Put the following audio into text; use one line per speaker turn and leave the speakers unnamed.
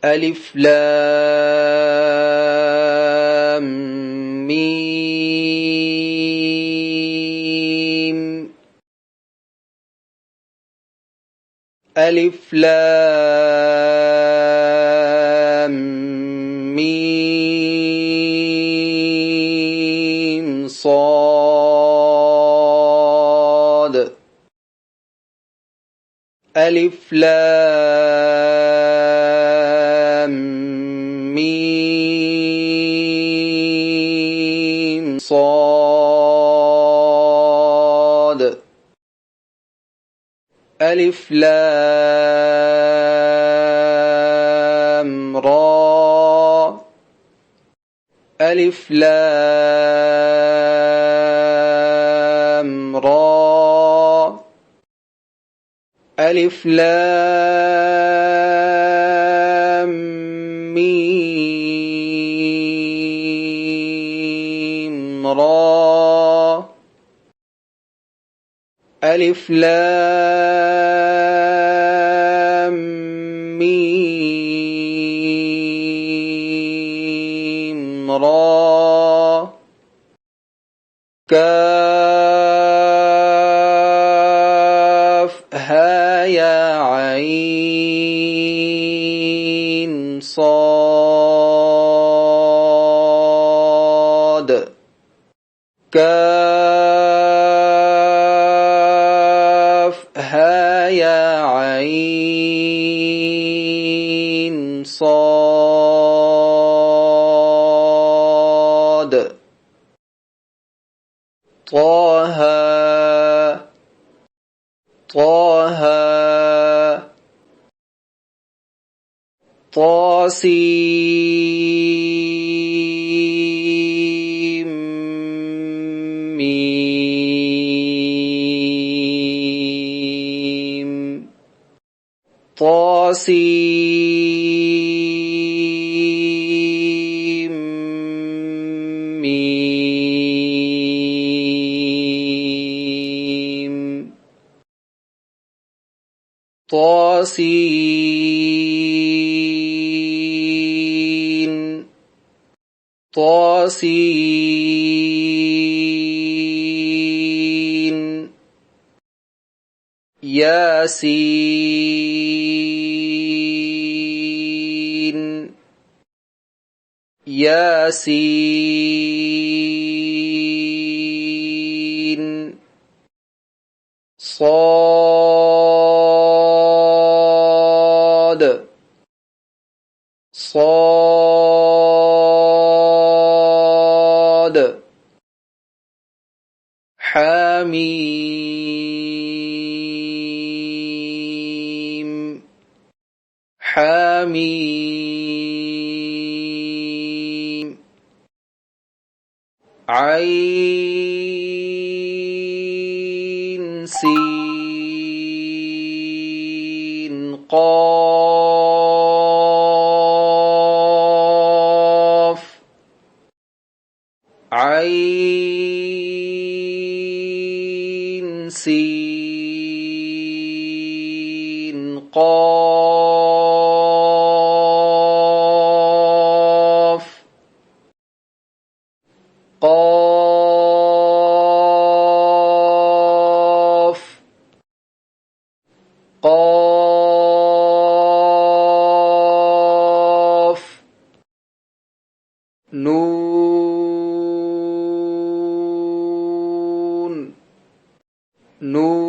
ألف لام ميم ألف لام ميم صاد ألف لام ميم صاد ألف لام را ألف لام را ألف لام ميم را ألف لام ميم را كاف ها يا عين صاد كاف ها يا عين صاد طه طه طاسيم ميم طاسيم ميم طاسين طاسين ياسين ياسين صاد صاد حميم حميم عين سين قاف عين سين قاف قاف قاف نون نون